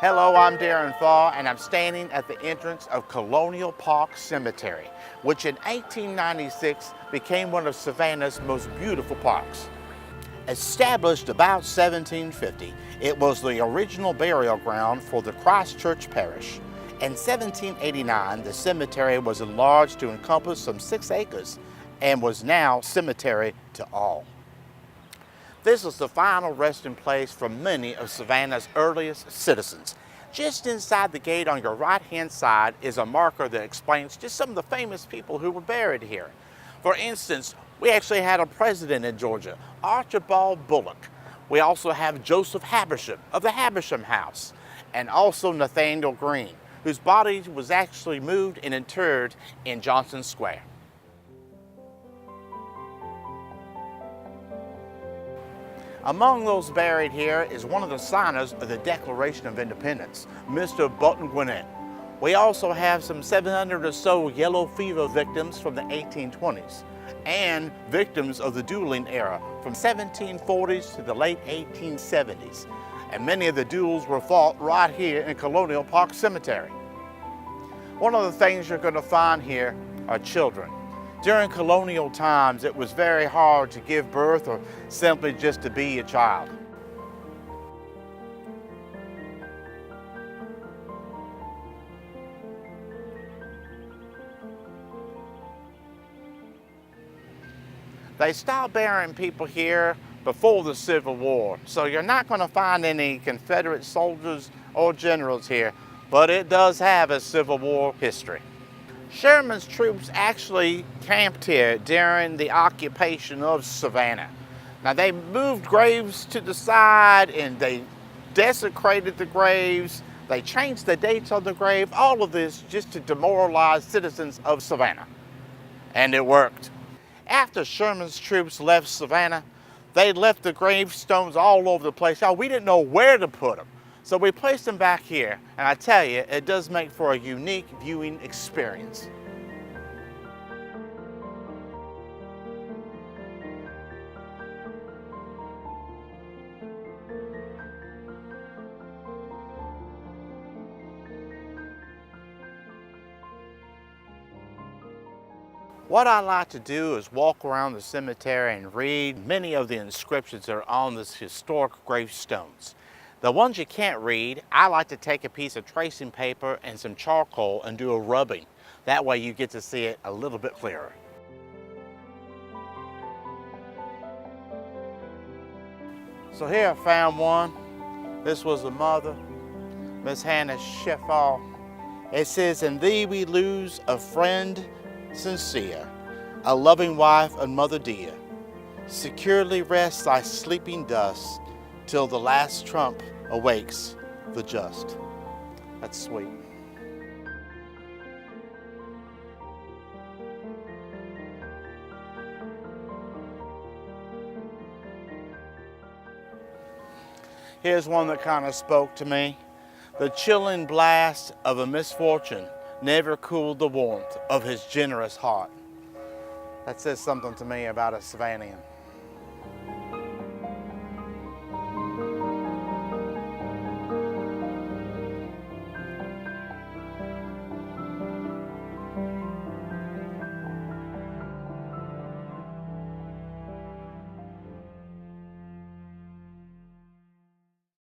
Hello, I'm Darren Thaw, and I'm standing at the entrance of Colonial Park Cemetery, which in 1896 became one of Savannah's most beautiful parks. Established about 1750, it was the original burial ground for the Christ Church Parish. In 1789, the cemetery was enlarged to encompass some 6 acres and was now cemetery to all. This is the final resting place for many of Savannah's earliest citizens. Just inside the gate on your right-hand side is a marker that explains just some of the famous people who were buried here. For instance, we actually had a president in Georgia, Archibald Bullock. We also have Joseph Habersham of the Habersham House, and also Nathaniel Greene, whose body was actually moved and interred in Johnson Square. Among those buried here is one of the signers of the Declaration of Independence, Mr. Button Gwinnett. We also have some 700 or so yellow fever victims from the 1820s and victims of the dueling era from 1740s to the late 1870s. And many of the duels were fought right here in Colonial Park Cemetery. One of the things you're going to find here are children. During colonial times, it was very hard to give birth or simply just to be a child. They stopped burying people here before the Civil War, so you're not going to find any Confederate soldiers or generals here, but it does have a Civil War history. Sherman's troops actually camped here during the occupation of Savannah. Now, they moved graves to the side and they desecrated the graves. They changed the dates on the grave, all of this just to demoralize citizens of Savannah. And it worked. After Sherman's troops left Savannah, they left the gravestones all over the place. Now, we didn't know where to put them. So we placed them back here, and I tell you, it does make for a unique viewing experience. What I like to do is walk around the cemetery and read many of the inscriptions that are on these historic gravestones. The ones you can't read, I like to take a piece of tracing paper and some charcoal and do a rubbing. That way you get to see it a little bit clearer. So here I found one. This was the mother, Miss Hannah Sheffall. It says, "In thee we lose a friend sincere, a loving wife and mother dear. Securely rest thy sleeping dust, till the last trump awakes the just." That's sweet. Here's one that kind of spoke to me. "The chilling blast of a misfortune never cooled the warmth of his generous heart." That says something to me about a Savannah.